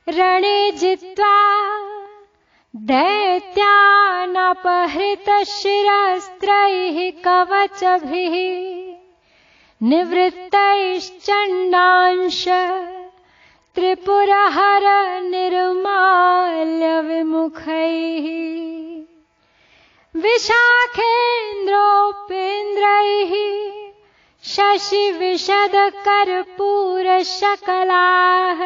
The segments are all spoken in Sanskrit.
रणे जित्वा दैत्यानपहृतशिरस्त्रैः कवचभिः निवृत्तैश्चण्डांश त्रिपुरहर निर्माल्य विमुखैः विशाखेन्द्रोपेन्द्रैः शशिविशदकर्पूरशकलाः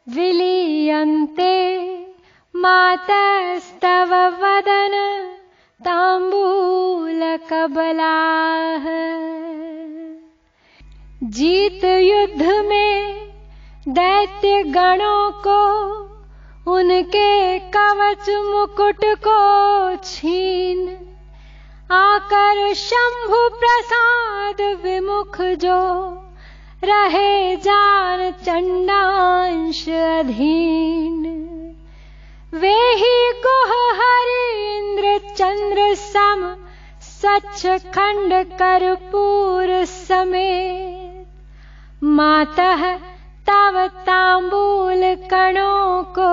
विलीयन्ते मातस्तव वदन ताम्बूलकबलाः। जीत युद्ध में दैत्य गणों को उनके कवच मुकुट को छीन आकर शंभु प्रसाद विमुख जो रहे जान चंडांश अधीन। वे ही गुह हरीन्द्र चंद्र सम स्वच्छ खंड कर्पूर समेत मातः तव तांबूल कणों को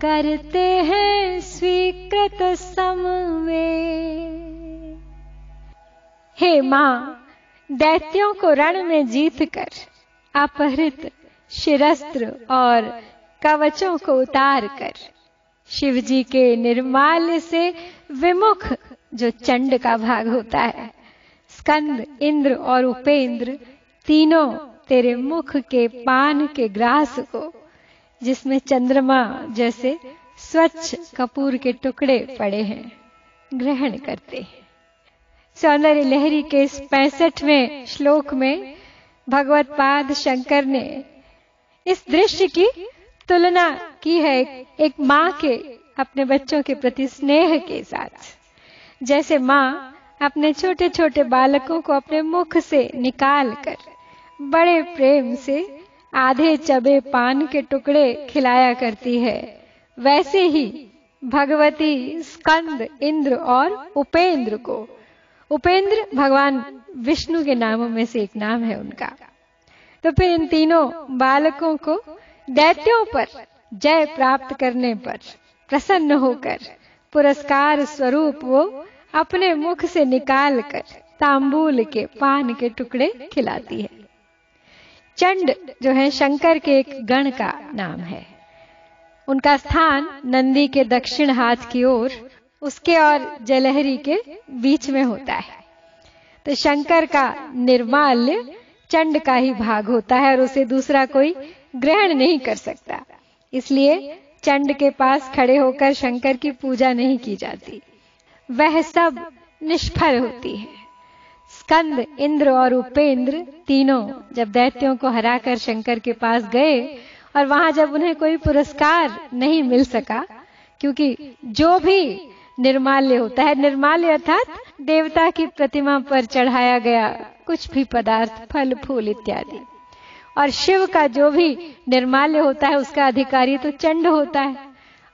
करते हैं स्वीकृत समवेत। हे मां, दैत्यों को रण में जीतकर अपहृत शिरस्त्र और कवचों को उतार कर शिवजी के निर्माल्य से विमुख जो चंड का भाग होता है, स्कंद, इंद्र और उपेंद्र तीनों तेरे मुख के पान के ग्रास को, जिसमें चंद्रमा जैसे स्वच्छ कपूर के टुकड़े पड़े हैं, ग्रहण करते हैं। सौंदर्य लहरी के इस 65वें श्लोक में भगवत पाद शंकर ने इस दृश्य की तुलना की है एक माँ के अपने बच्चों के प्रति स्नेह के साथ। जैसे माँ अपने छोटे छोटे बालकों को अपने मुख से निकाल कर बड़े प्रेम से आधे चबे पान के टुकड़े खिलाया करती है, वैसे ही भगवती स्कंद, इंद्र और उपेंद्र को, उपेंद्र भगवान विष्णु के नामों में से एक नाम है उनका, तो फिर इन तीनों बालकों को दैत्यों पर जय प्राप्त करने पर प्रसन्न होकर पुरस्कार स्वरूप वो अपने मुख से निकालकर तांबूल के पान के टुकड़े खिलाती है। चंड जो है शंकर के एक गण का नाम है। उनका स्थान नंदी के दक्षिण हाथ की ओर, उसके और जलहरी के बीच में होता है। तो शंकर का निर्माल्य चंड का ही भाग होता है और उसे दूसरा कोई ग्रहण नहीं कर सकता। इसलिए चंड के पास खड़े होकर शंकर की पूजा नहीं की जाती, वह सब निष्फल होती है। स्कंद, इंद्र और उपेंद्र तीनों जब दैत्यों को हराकर शंकर के पास गए और वहां जब उन्हें कोई पुरस्कार नहीं मिल सका, क्योंकि जो भी निर्माल्य होता है, निर्माल्य अर्थात देवता की प्रतिमा पर चढ़ाया गया कुछ भी पदार्थ, फल फूल इत्यादि, और शिव का जो भी निर्माल्य होता है उसका अधिकारी तो चंड होता है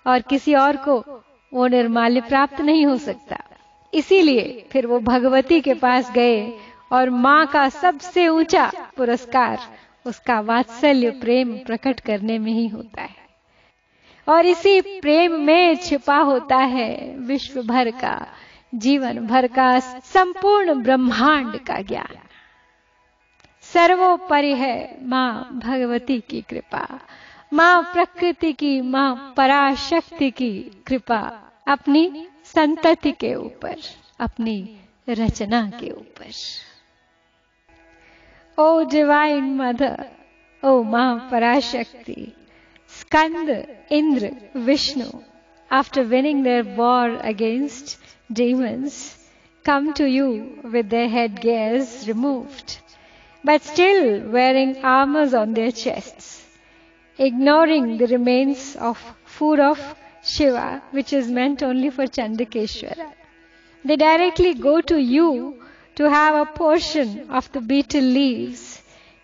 और किसी और को वो निर्माल्य प्राप्त नहीं हो सकता। इसीलिए फिर वो भगवती के पास गए और माँ का सबसे ऊंचा पुरस्कार उसका वात्सल्य प्रेम प्रकट करने में ही होता है, और इसी प्रेम में छिपा होता है विश्व भर का, जीवन भर का, संपूर्ण ब्रह्मांड का ज्ञान। सर्वोपरि है माँ भगवती की कृपा, माँ प्रकृति की, माँ पराशक्ति की कृपा अपनी संतति के ऊपर, अपनी रचना के ऊपर। ओ डिवाइन मदर, ओ माँ Parashakti, Skand, Indra, Vishnu, after winning their war against demons, come to you with their headgears removed, but still wearing armors on their chests, ignoring the remains of food of Shiva, which is meant only for Chandakeshwara. They directly go to you to have a portion of the betel leaves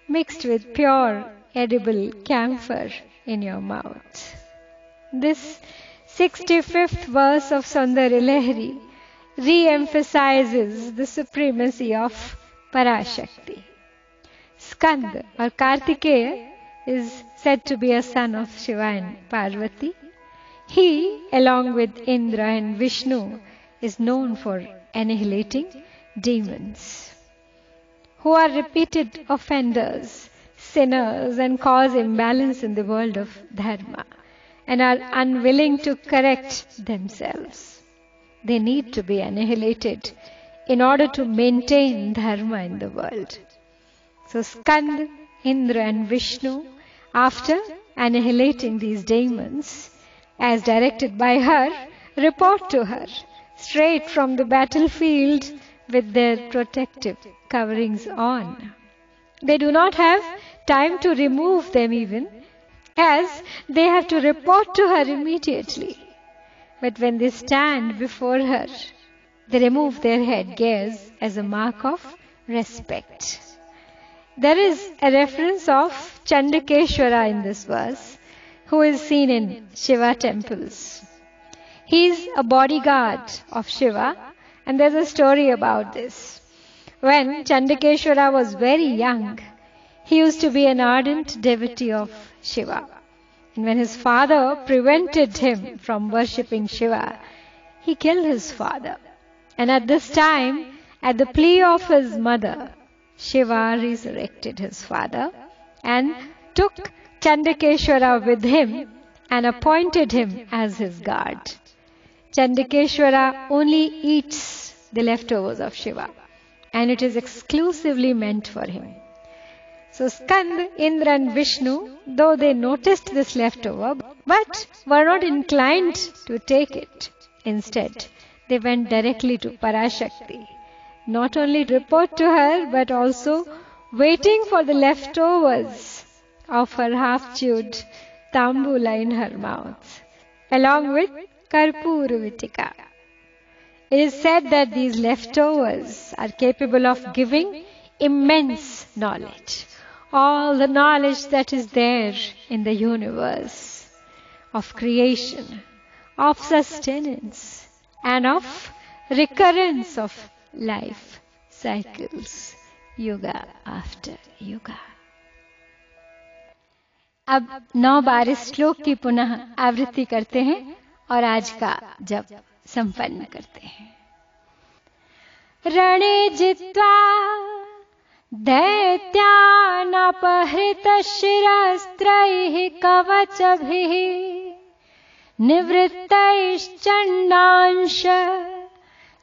mixed with pure edible camphor in your mouth. This 65th verse of Saundarya Lahari re-emphasizes the supremacy of Parashakti. स्कंद और Kartikeya is said to be a son of Shiva and Parvati. He, along with Indra and Vishnu, is known for annihilating demons who are repeated offenders, sinners, and cause imbalance in the world of dharma and are unwilling to correct themselves. They need to be annihilated in order to maintain dharma in the world. So Skanda, Indra and Vishnu, after annihilating these demons, as directed by her, report to her straight from the battlefield with their protective coverings on. They do not have time to remove them even, as they have to report to her immediately. But when they stand before her, they remove their headgears as a mark of respect. There is a reference of Chandakeshwara in this verse, who is seen in Shiva temples. He is a bodyguard of Shiva, and there's a story about this. When Chandakeshwara was very young, he used to be an ardent devotee of Shiva. And when his father prevented him from worshipping Shiva, he killed his father. And at this time, at the plea of his mother, Shiva resurrected his father and took Chandakeshwara with him and appointed him as his guard. Chandakeshwara only eats the leftovers of Shiva, and it is exclusively meant for him. So Skanda, Indra and Vishnu, though they noticed this leftover, but were not inclined to take it. Instead, they went directly to Parashakti, not only report to her, but also waiting for the leftovers of her half-chewed tambula in her mouth, along with Karpura Vitika. It is said that these leftovers are capable of giving immense knowledge, all the knowledge that is there in the universe, of creation, of sustenance, and of recurrence of life cycles, yuga after yuga. अब 9 बार इस श्लोक की पुनः आवृत्ति करते हैं और आज का जप संपन्न करते हैं। रणे जित्वा दैत्यानपहृतशिरस्त्रैः कवचभिः निवृत्तैश्चण्डांश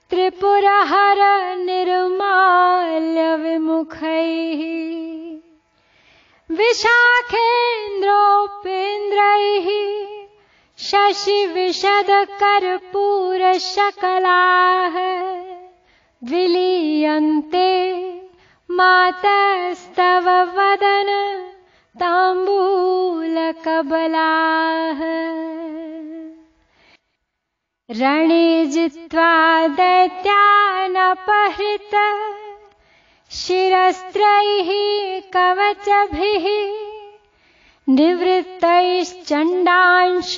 त्रिपुरहर निर्माल्य विमुखैः विशाखेन्द्रोपेन्द्रैः शशिविशदकर्पूरशकलाः विलीयन्ते मातस्तव वदन ताम्बूलकबलाः। रणे जित्वा दैत्यानपहृत शिरस्त्रैः कवचभिः निवृत्तैश्चण्डांश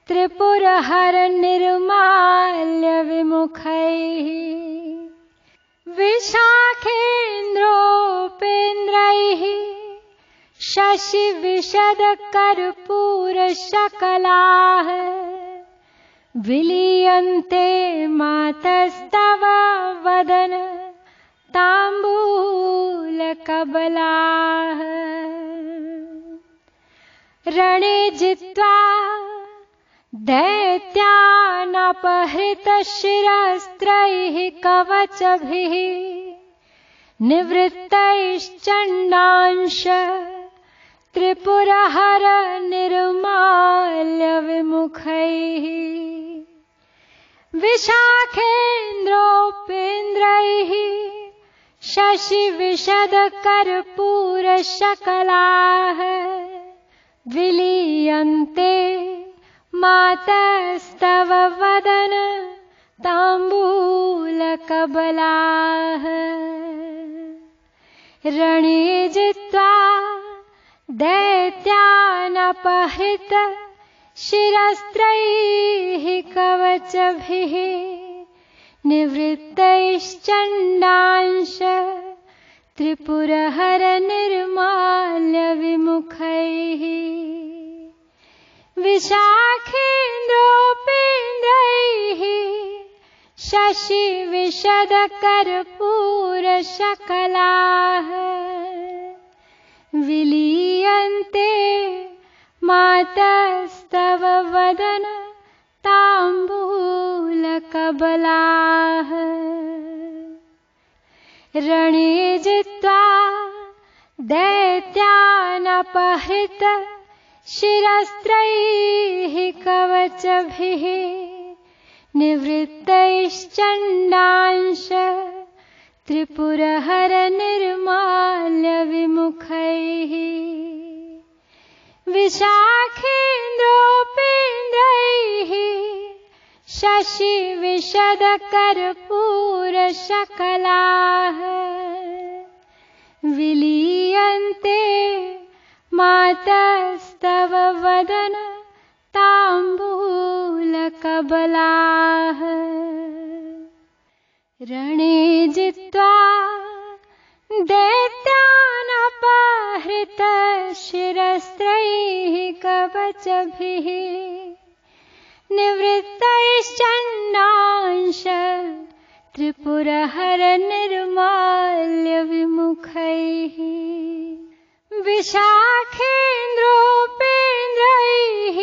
त्रिपुरहर निर्माल्य विमुखैः विशाखेन्द्रोपेन्द्रैः शशिविशदकर्पूरशकलाः विलीयन्ते मातस्तव वदन ताम्बूलकबलाः। रणे जित्वा दैत्यानपहृतशिरस्त्रैः कवचभिः निवृत्तैश्चण्डांश त्रिपुरहर निर्माल्य विमुखैः विशाखेन्द्रोपेन्द्रैः शशिविशदकर्पूरशकलाः विलीयन्ते मातस्तव वदन ताम्बूलकबलाः। रणे जित्वा दैत्यानपहृत शिरस्त्रैः कवचभिः निवृत्तैश्चण्डांश त्रिपुरहर निर्माल्य विमुखैः विशाखेन्द्रोपेन्द्रैः शशि विशद कर्पूर शकलाः विलीयन्ते मातस्तव वदन ताम्बूलकबलाः रणे जित्वा दैत्यानपहृत शिरस्त्रैः कवचभिः निवृत्तैश्चण्डांश त्रिपुरहर निर्माल्य विमुखैः विशाखेन्द्रोपेन्द्रैः शशि विशद कर्पूर शकलाः विलीयन्ते मातस्तव वदन ताम्बूलकबलाः रणे जित्वा दैत्यानपहृत शिरस्त्रैः कवचभिः निवृत्तैश्चण्डांश त्रिपुरहर निर्माल्य विमुखैः विशाखेन्द्रोपेन्द्रैः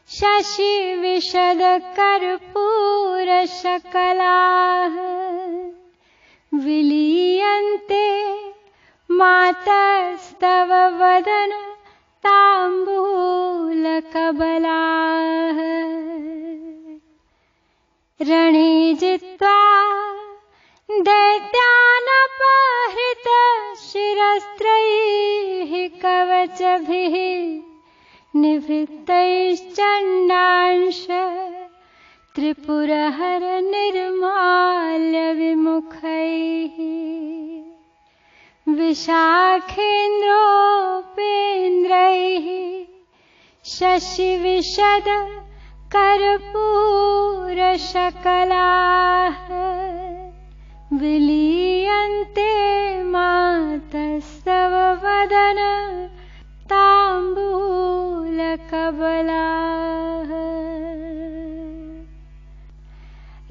शशि विशद कर्पूर शकलाः विलीयन्ते मातस्तव वदन ताम्बूलकबलाः रणे जित्वा दैत्यानपहृत शिरस्त्रैः कवचभिः निवृत्तैश्चण्डांश त्रिपुरहर निर्माल्य विमुखैः विशाखेन्द्रोपेन्द्रैः शशि विशद कर्पूर शकलाः विलीयन्ते मातस्तव वदन ताम्बूलकबलाः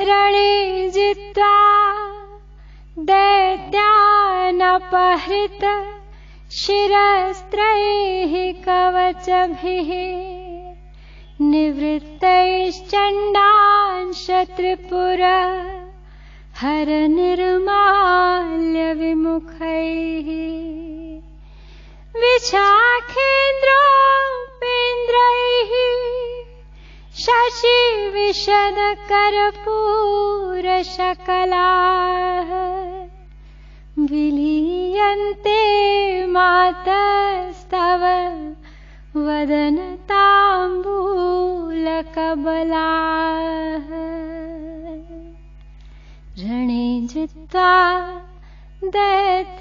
रणे जित्वा दैत्यानपहृत शिरस्त्रैः कवचभिः निवृत्तैश्चण्डांश त्रिपुरहर निर्माल्य विमुखैः विशाखेन्द्रोपेन्द्रैः शशि विशद कर्पूर शकलाः विलीयन्ते मातस्तव वदन ताम्बूलकबलाः रणे जित्वा दैत्यानपहृत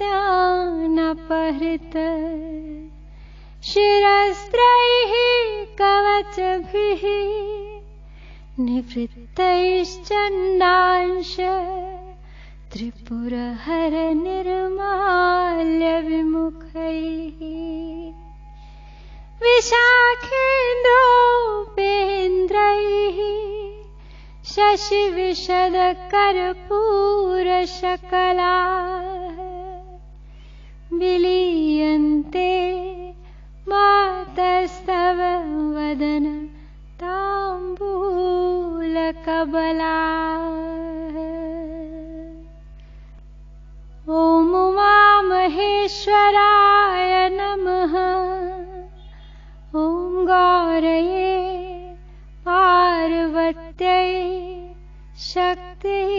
शिरस्त्रैः कवचभिः निवृत्तैश्चण्डांश त्रिपुरहर निर्माल्य विमुखैः विशाखेन्द्रोपेन्द्रैः शशि विशद कर्पूर शकलाः विलीयन्ते मातस्तव वदन ताम्बूलकबलाः ॐ उमामहेश्वराय नमः ॐ गौरये पार्वत्यै शक्तिः